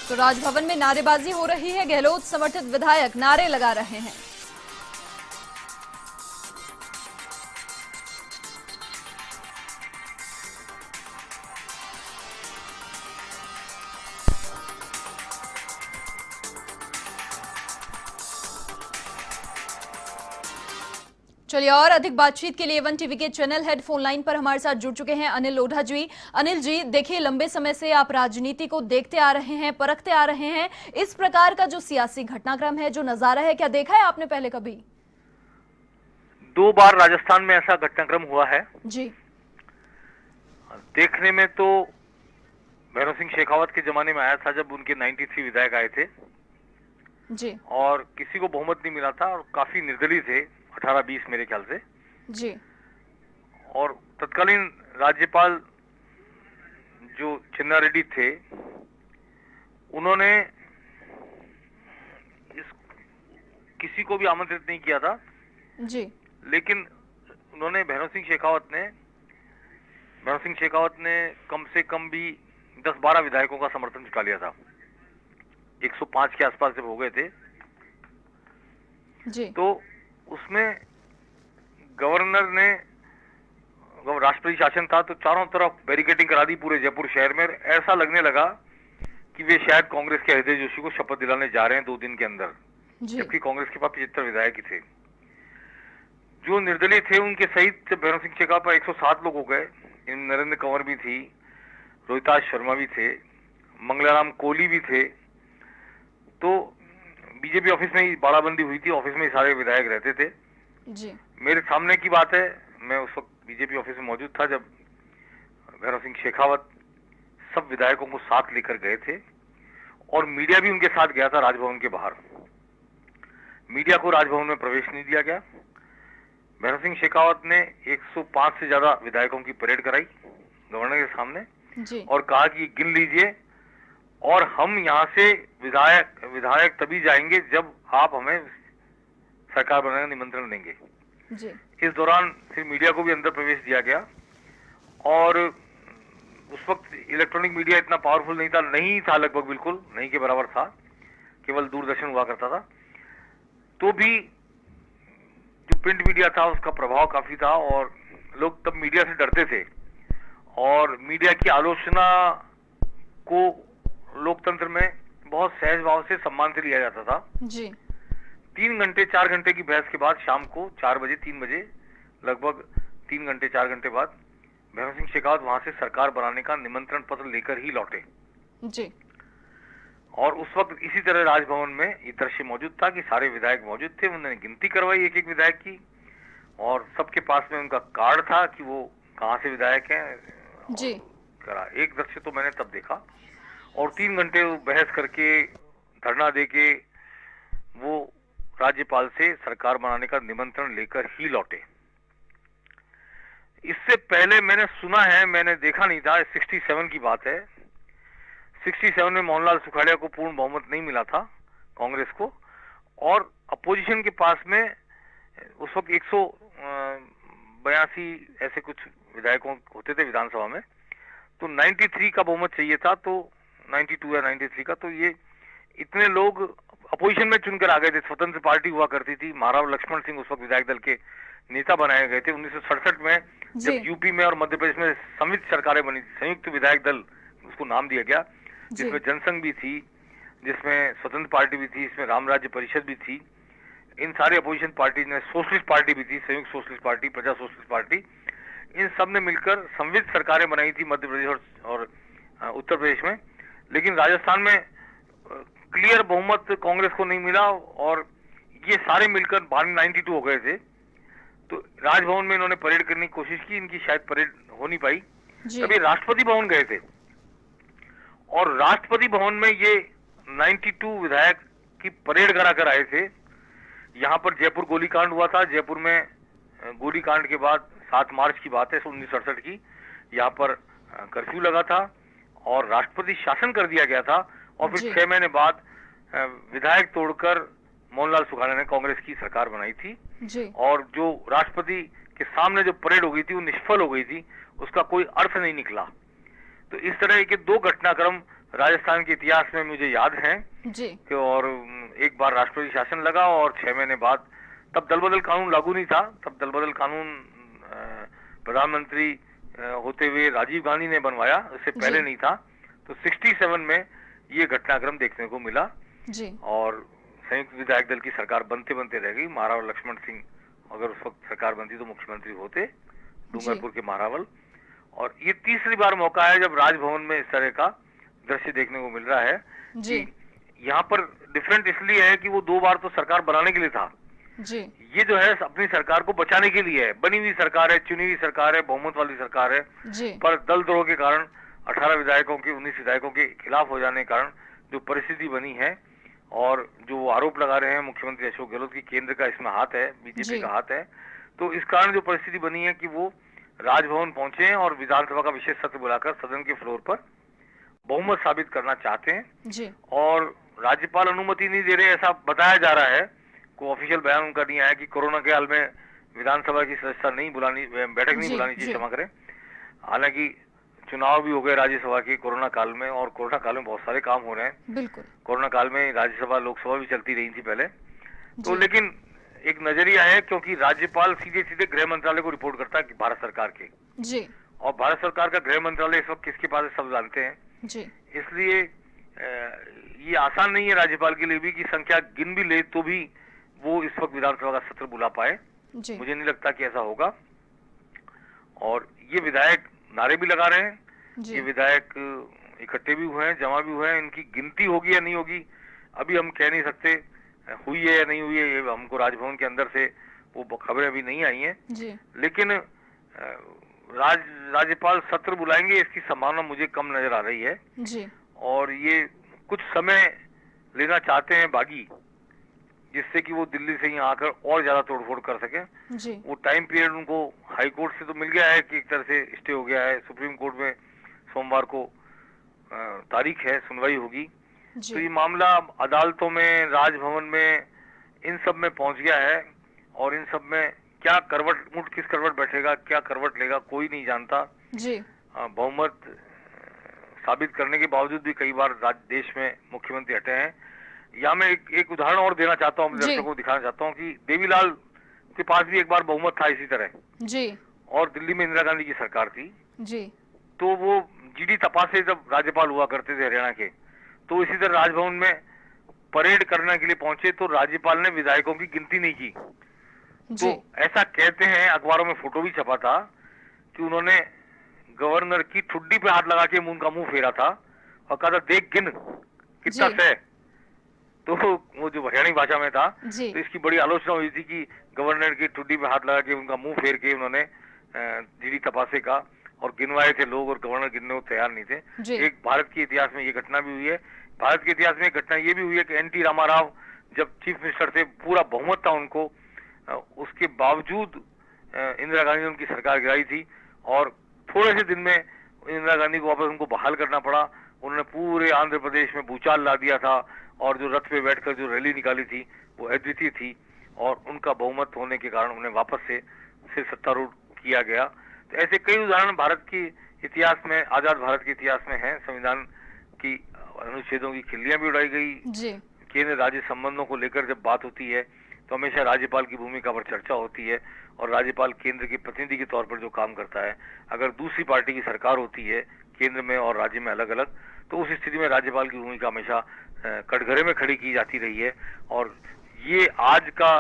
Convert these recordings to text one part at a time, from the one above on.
तो राजभवन में नारेबाजी हो रही है, गहलोत समर्थित विधायक नारे लगा रहे हैं। चलिए और अधिक बातचीत के लिए वन टीवी के चैनल हेड फोन लाइन पर हमारे साथ जुड़ चुके हैं अनिल लोढ़ा जी। अनिल जी, देखिए लंबे समय से आप राजनीति को देखते आ रहे हैं, परखते आ रहे हैं। इस प्रकार का जो सियासी घटनाक्रम है, जो नजारा है, क्या देखा है आपने पहले कभी? 2 बार राजस्थान में ऐसा घटनाक्रम हुआ है जी। देखने में तो भैरव सिंह शेखावत के जमाने में आया था, जब उनके 93 विधायक आए थे जी। और किसी को बहुमत नहीं मिला था और काफी निर्दलीय थे, 18-20 मेरे ख्याल से जी। और तत्कालीन राज्यपाल जो चिन्ना रेड्डी थे, उन्होंने किसी को भी आमंत्रित नहीं किया था जी। लेकिन उन्होंने भैरव सिंह शेखावत ने कम से कम भी 10-12 विधायकों का समर्थन जुटा लिया था। 105 के आसपास जब हो गए थे जी। तो उसमें गवर्नर ने, राष्ट्रपति शासन था तो चारों तरफ बैरिकेडिंग करा दी पूरे जयपुर शहर में। ऐसा लगने लगा कि वे शायद कांग्रेस के हृदय जोशी को शपथ दिलाने जा रहे हैं 2 दिन के अंदर, जबकि कांग्रेस के पास 75 विधायक ही थे। जो निर्दलीय थे उनके सहित भैरव सिंह शेखावत पर 107 लोग हो गए। इनमें नरेंद्र कंवर भी थी, रोहिताज शर्मा भी थे, मंगलाराम कोहली भी थे। तो बीजेपी ऑफिस में ही बाड़ाबंदी हुई थी, ऑफिस में ही सारे विधायक रहते थे जी। मेरे सामने की बात है, मैं उस वक्त बीजेपी ऑफिस में मौजूद था जब भैरव सिंह शेखावत सब विधायकों को साथ लेकर गए थे और मीडिया भी उनके साथ गया था राजभवन के बाहर। मीडिया को राजभवन में प्रवेश नहीं दिया गया। भैरव सिंह शेखावत ने 105 से ज्यादा विधायकों की परेड कराई गवर्नर के सामने जी। और कहा कि गिन लीजिए और हम यहाँ से विधायक तभी जाएंगे जब आप हमें सरकार बनाने का निमंत्रण देंगे। जी। इस दौरान फिर मीडिया को भी अंदर प्रवेश दिया गया और उस वक्त इलेक्ट्रॉनिक मीडिया इतना पावरफुल नहीं था, लगभग बिल्कुल नहीं के बराबर था, केवल दूरदर्शन हुआ करता था। तो भी जो प्रिंट मीडिया था उसका प्रभाव काफी था और लोग तब मीडिया से डरते थे और मीडिया की आलोचना को लोकतंत्र में बहुत सहज भाव से सम्मान से लिया जाता था। जी। 4 घंटे की बहस के बाद शाम को 3 बजे लगभग 3 घंटे 4 घंटे बाद भैरव सिंह शेखावत वहां से सरकार बनाने का निमंत्रण पत्र लेकर ही लौटे। जी। और उस वक्त इसी तरह राजभवन में ये दृश्य मौजूद था कि सारे विधायक मौजूद थे। उन्होंने गिनती करवाई एक एक विधायक की और सबके पास में उनका कार्ड था कि वो कहाँ से विधायक हैं। जी। करा एक दृश्य तो मैंने तब देखा और 3 घंटे बहस करके धरना देके वो राज्यपाल से सरकार बनाने का निमंत्रण लेकर ही लौटे। इससे पहले मैंने सुना है, मैंने देखा नहीं था, 67 की बात है। 67 में मोहनलाल सुखाड़िया को पूर्ण बहुमत नहीं मिला था कांग्रेस को और अपोजिशन के पास में उस वक्त 182 ऐसे कुछ विधायकों होते थे विधानसभा में, तो 93 का बहुमत चाहिए था, तो 92 या 93 का। तो ये इतने लोग अपोजिशन में चुनकर आ गए थे। स्वतंत्र पार्टी हुआ करती थी, महाराव लक्ष्मण सिंह उस वक्त विधायक दल के नेता बनाए गए थे। 1967 में जब यूपी में और मध्य प्रदेश में संयुक्त सरकारें बनी, संयुक्त विधायक दल उसको नाम दिया गया, जिसमें जनसंघ भी थी, जिसमें स्वतंत्र पार्टी भी थी, इसमें राम राज्य परिषद भी थी। इन सारे अपोजिशन पार्टी में सोशलिस्ट पार्टी भी थी, संयुक्त सोशलिस्ट पार्टी, प्रजा सोशलिस्ट पार्टी, इन सब ने मिलकर संयुक्त सरकारें बनाई थी मध्य प्रदेश और उत्तर प्रदेश में। लेकिन राजस्थान में क्लियर बहुमत कांग्रेस को नहीं मिला और ये सारे मिलकर 92 हो गए थे। तो राजभवन में इन्होंने परेड करने की कोशिश की, इनकी शायद परेड हो नहीं पाई। तभी राष्ट्रपति भवन गए थे और राष्ट्रपति भवन में ये 92 विधायक की परेड करा कर आए थे। यहाँ पर जयपुर गोलीकांड हुआ था। जयपुर में गोलीकांड के बाद 7 मार्च की बात है 1967 की, यहाँ पर कर्फ्यू लगा था और राष्ट्रपति शासन कर दिया गया था और फिर 6 महीने बाद विधायक तोड़कर मोहनलाल सुखाड़िया ने कांग्रेस की सरकार बनाई थी और जो राष्ट्रपति के सामने जो परेड हो गई थी वो निष्फल हो गई थी, उसका कोई अर्थ नहीं निकला। तो इस तरह के 2 घटनाक्रम राजस्थान के इतिहास में मुझे याद है जी कि और एक बार राष्ट्रपति शासन लगा और 6 महीने बाद, तब दल बदल कानून लागू नहीं था, तब दल बदल कानून प्रधानमंत्री होते हुए राजीव गांधी ने बनवाया, उससे पहले जी नहीं था। तो 67 में ये घटनाक्रम देखने को मिला जी और संयुक्त विधायक दल की सरकार बनते बनते रह गई। महारावल लक्ष्मण सिंह अगर उस वक्त सरकार बनती तो मुख्यमंत्री होते, जी डूंगरपुर के महारावल। और ये तीसरी बार मौका है जब राजभवन में इस तरह का दृश्य देखने को मिल रहा है जी कि यहाँ पर डिफरेंट इसलिए है कि वो 2 बार तो सरकार बनाने के लिए था, जी ये जो है अपनी सरकार को बचाने के लिए है। बनी हुई सरकार है, चुनी हुई सरकार है, बहुमत वाली सरकार है, जी पर दल द्रोह के कारण 18 विधायकों के 19 विधायकों के खिलाफ हो जाने के कारण जो परिस्थिति बनी है और जो आरोप लगा रहे हैं मुख्यमंत्री अशोक गहलोत की केंद्र का इसमें हाथ है, बीजेपी जी का हाथ है, तो इस कारण जो परिस्थिति बनी है कि वो राजभवन पहुंचे और विधानसभा का विशेष सत्र बुलाकर सदन के फ्लोर पर बहुमत साबित करना चाहते हैं। जी और राज्यपाल अनुमति नहीं दे रहे ऐसा बताया जा रहा है, कोई ऑफिशियल बयान उनका नहीं आया कि कोरोना के हाल में विधानसभा की सदस्यता नहीं बुलानी, बैठक नहीं जी बुलानी चाहिए, जी क्षमा करें। हालांकि चुनाव भी हो गए राज्यसभा के कोरोना काल में और कोरोना काल में बहुत सारे काम हो रहे हैं। बिल्कुल कोरोना काल में राज्यसभा लोकसभा भी चलती रही थी पहले, तो जी लेकिन एक नजरिया है क्योंकि राज्यपाल सीधे सीधे गृह मंत्रालय को रिपोर्ट करता है कि भारत सरकार के, जी और भारत सरकार का गृह मंत्रालय इस वक्त किसके पास है सब जानते हैं। जी इसलिए ये आसान नहीं है राज्यपाल के लिए भी कि संख्या गिन भी ले तो भी वो इस वक्त विधानसभा का सत्र बुला पाए। जी मुझे नहीं लगता कि ऐसा होगा। और ये विधायक नारे भी लगा रहे हैं, ये जी विधायक इकट्ठे भी हुए हैं, जमा भी हुए हैं, इनकी गिनती होगी या नहीं होगी अभी हम कह नहीं सकते, हुई है या नहीं हुई है, ये हमको राजभवन के अंदर से वो खबरें अभी नहीं आई हैं। जी लेकिन राज्यपाल सत्र बुलाएंगे इसकी संभावना मुझे कम नजर आ रही है जी और ये कुछ समय लेना चाहते हैं बागी, जिससे कि वो दिल्ली से यहाँ आकर और ज्यादा तोड़फोड़ कर सके। जी वो टाइम पीरियड उनको हाई कोर्ट से तो मिल गया है कि एक तरह से स्टे हो गया है, सुप्रीम कोर्ट में सोमवार को तारीख है, सुनवाई होगी। तो जी ये मामला अदालतों में, राजभवन में, इन सब में पहुंच गया है और इन सब में क्या करवट मुठ किस करवट बैठेगा, क्या करवट लेगा, कोई नहीं जानता। जी बहुमत साबित करने के बावजूद भी कई बार देश में मुख्यमंत्री हटे हैं। यहाँ मैं एक उदाहरण और देना चाहता हूँ, अपने जी दर्शकों को दिखाना चाहता हूँ कि देवीलाल के पास भी एक बार बहुमत था इसी तरह, जी और दिल्ली में इंदिरा गांधी की सरकार थी, जी तो वो जीडी तपासे जब राज्यपाल हुआ करते थे हरियाणा के, तो इसी तरह राजभवन में परेड करने के लिए पहुंचे तो राज्यपाल ने विधायकों की गिनती नहीं की। जी तो ऐसा कहते हैं, अखबारों में फोटो भी छपा था कि उन्होंने गवर्नर की ठुड्डी पे हाथ लगा के उनका मुंह फेरा था और कहा था देख गिन कितना जी है। तो वो जो हरियाणी भाषा में था, जी तो इसकी बड़ी आलोचना हुई थी कि गवर्नर की ठुड्डी पे हाथ लगा के उनका मुंह फेर के उन्होंने जीडी तपासे का और गिनवाए थे लोग, और गवर्नर गिनने को तैयार नहीं थे। जी एक भारत के इतिहास में ये घटना भी हुई है। भारत के इतिहास में एक घटना ये भी हुई है कि एनटी रामाराव जब चीफ मिनिस्टर थे, पूरा बहुमत था उनको, उसके बावजूद इंदिरा गांधी ने उनकी सरकार गिराई थी और थोड़े से दिन में इंदिरा गांधी को वापस उनको बहाल करना पड़ा। उन्होंने पूरे आंध्र प्रदेश में भूचाल ला दिया था और जो रथ पे बैठकर जो रैली निकाली थी वो अद्वितीय थी और उनका बहुमत होने के कारण उन्हें वापस से फिर सत्तारूढ़ किया गया। तो ऐसे कई उदाहरण भारत के इतिहास में, आजाद भारत के इतिहास में हैं। संविधान की अनुच्छेदों की खिल्लियां भी उड़ाई गई। जी केंद्र राज्य संबंधों को लेकर जब बात होती है तो हमेशा राज्यपाल की भूमिका पर चर्चा होती है और राज्यपाल केंद्र के प्रतिनिधि के तौर पर जो काम करता है। अगर दूसरी पार्टी की सरकार होती है केंद्र में और राज्य में अलग अलग, तो उस स्थिति में राज्यपाल की भूमिका हमेशा कटघरे में खड़ी की जाती रही है। और ये आज का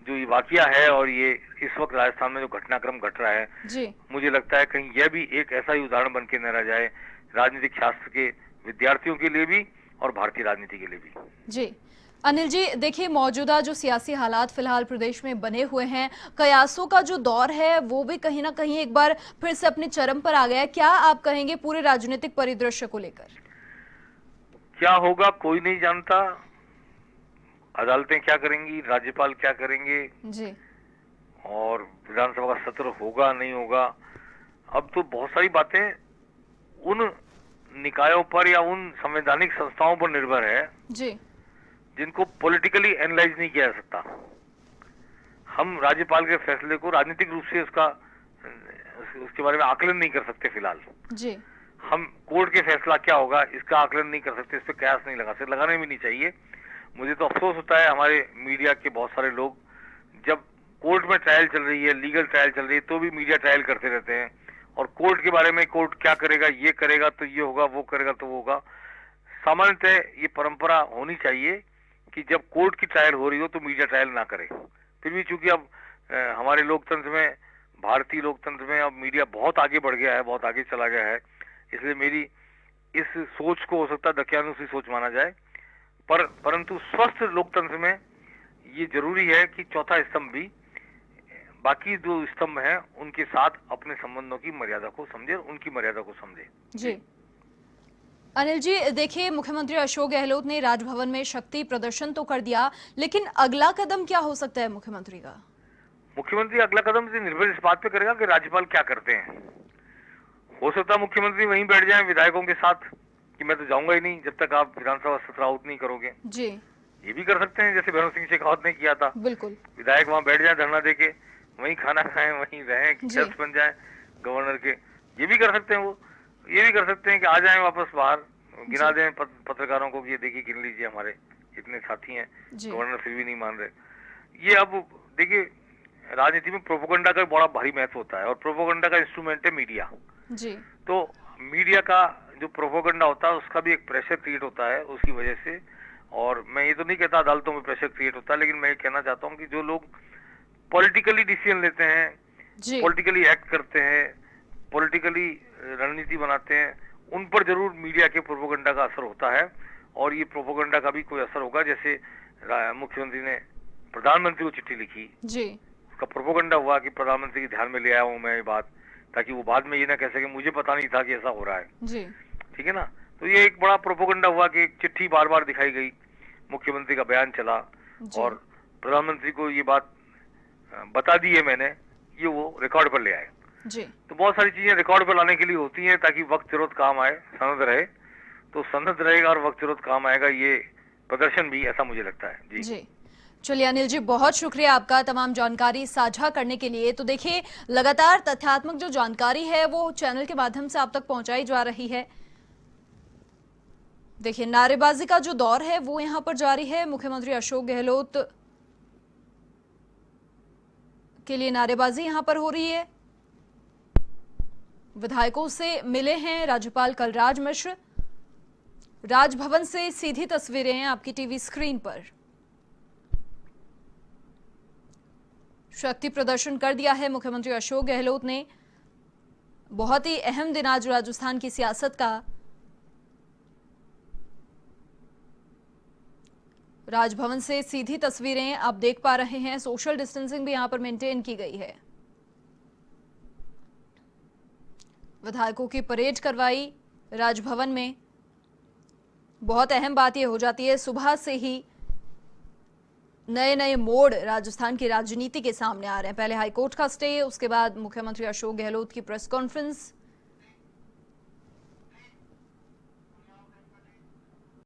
जो ये वाकया है और ये इस वक्त राजस्थान में जो घटनाक्रम घट रहा है, जी मुझे लगता है कहीं यह भी एक ऐसा ही उदाहरण बन के न रह जाए राजनीतिक शास्त्र के विद्यार्थियों के लिए भी और भारतीय राजनीति के लिए भी। जी अनिल जी, देखिए मौजूदा जो सियासी हालात फिलहाल प्रदेश में बने हुए हैं, कयासों का जो दौर है वो भी कहीं ना कहीं एक बार फिर से अपने चरम पर आ गया है। क्या आप कहेंगे पूरे राजनीतिक परिदृश्य को लेकर? क्या होगा कोई नहीं जानता, अदालतें क्या करेंगी, राज्यपाल क्या करेंगे, जी और विधानसभा का सत्र होगा नहीं होगा। अब तो बहुत सारी बातें उन निकायों पर या उन संवैधानिक संस्थाओं पर निर्भर है जी जिनको पॉलिटिकली एनालाइज नहीं किया जा सकता। हम राज्यपाल के फैसले को राजनीतिक रूप से उसके बारे में आकलन नहीं कर सकते फिलहाल। जी हम कोर्ट के फैसला क्या होगा इसका आकलन नहीं कर सकते, इस पर कयास नहीं लगा सकते, लगाने भी नहीं चाहिए। मुझे तो अफसोस होता है हमारे मीडिया के बहुत सारे लोग जब कोर्ट में ट्रायल चल रही है, लीगल ट्रायल चल रही है, तो भी मीडिया ट्रायल करते रहते हैं और कोर्ट के बारे में कोर्ट क्या करेगा, ये करेगा तो ये होगा, वो करेगा तो वो होगा। सामान्यतः ये परंपरा होनी चाहिए कि जब कोर्ट की ट्रायल हो रही हो तो मीडिया ट्रायल ना करे। फिर भी चूंकि अब हमारे लोकतंत्र में, भारतीय लोकतंत्र में अब मीडिया बहुत आगे बढ़ गया है, बहुत आगे चला गया है, इसलिए मेरी इस सोच को हो सकता है दकियानुसी सोच माना जाए, परंतु स्वस्थ लोकतंत्र में ये जरूरी है कि चौथा स्तंभ भी बाकी जो स्तंभ हैं उनके साथ अपने संबंधों की मर्यादा को समझे, उनकी मर्यादा को समझे। जी अनिल जी, देखिए मुख्यमंत्री अशोक गहलोत ने राजभवन में शक्ति प्रदर्शन तो कर दिया, लेकिन अगला कदम क्या हो सकता है मुख्यमंत्री का? मुख्यमंत्री अगला कदम से निर्भर इस बात पे करेगा कि राज्यपाल क्या करते हैं। हो सकता है मुख्यमंत्री वहीं बैठ जाएं विधायकों के साथ कि मैं तो जाऊंगा ही नहीं जब तक आप विधानसभा सत्र आउट नहीं करोगे। जी, ये भी कर सकते हैं जैसे भैरव सिंह शेखावत ने किया था। बिल्कुल। विधायक वहां बैठ जाए धरना देके, वहीं खाना खाएं, वहीं रहें, गेस्ट बन जाए गवर्नर के। ये भी कर सकते हैं वो। ये भी कर सकते हैं कि आ जाएं वापस बाहर, गिना दें पत्रकारों को कि ये देखिए गिन लीजिए हमारे इतने साथी हैं, गवर्नर फिर भी नहीं मान रहे। ये अब देखिए राजनीति में प्रोपोगंडा का बड़ा भारी महत्व होता है और प्रोपोगंडा का इंस्ट्रूमेंट है मीडिया। जी। तो मीडिया का जो प्रोपोगंडा होता है उसका भी एक प्रेशर क्रिएट होता है उसकी वजह से। और मैं ये तो नहीं कहता अदालतों में प्रेशर क्रिएट होता है, लेकिन मैं ये कहना चाहता हूँ कि जो लोग पॉलिटिकली डिसीजन लेते हैं, पॉलिटिकली एक्ट करते हैं, पॉलिटिकली रणनीति बनाते हैं, उन पर जरूर मीडिया के प्रोपोगंडा का असर होता है। और ये प्रोपोगंडा का भी कोई असर होगा। जैसे मुख्यमंत्री ने प्रधानमंत्री को चिट्ठी लिखी, जी, उसका प्रोपोगंडा हुआ कि प्रधानमंत्री के ध्यान में ले आया हूं मैं ये बात, ताकि वो बाद में ये ना कह सके मुझे पता नहीं था कि ऐसा हो रहा है। जी, ठीक है ना। तो ये एक बड़ा प्रोपोगंडा हुआ कि एक चिट्ठी बार बार दिखाई गई, मुख्यमंत्री का बयान चला और प्रधानमंत्री को ये बात बता दी है मैंने, ये वो रिकॉर्ड पर ले आए। जी। तो बहुत सारी चीजें रिकॉर्ड पर लाने के लिए होती हैं ताकि वक्त जरूरत काम आए, सनद रहे। तो सनद रहेगा और वक्त जरूरत काम आएगा, ये प्रदर्शन भी, ऐसा मुझे लगता है। जी। चलिए अनिल जी, बहुत शुक्रिया आपका तमाम जानकारी साझा करने के लिए। तो देखिए लगातार तथ्यात्मक जो जानकारी है वो चैनल के माध्यम से आप तक पहुंचाई जा रही है। देखिए नारेबाजी का जो दौर है वो यहां पर जारी है। मुख्यमंत्री अशोक गहलोत के लिए नारेबाजी यहां पर हो रही है। विधायकों से मिले हैं राज्यपाल कलराज मिश्र। राजभवन से सीधी तस्वीरें हैं आपकी टीवी स्क्रीन पर। शक्ति प्रदर्शन कर दिया है मुख्यमंत्री अशोक गहलोत ने। बहुत ही अहम दिन आज राजस्थान की सियासत का। राजभवन से सीधी तस्वीरें आप देख पा रहे हैं। सोशल डिस्टेंसिंग भी यहां पर मेंटेन की गई है। विधायकों की परेड करवाई राजभवन में। बहुत अहम बात यह हो जाती है सुबह से ही नए नए मोड़ राजस्थान की राजनीति के सामने आ रहे हैं। पहले हाईकोर्ट का स्टे, उसके बाद मुख्यमंत्री अशोक गहलोत की प्रेस कॉन्फ्रेंस,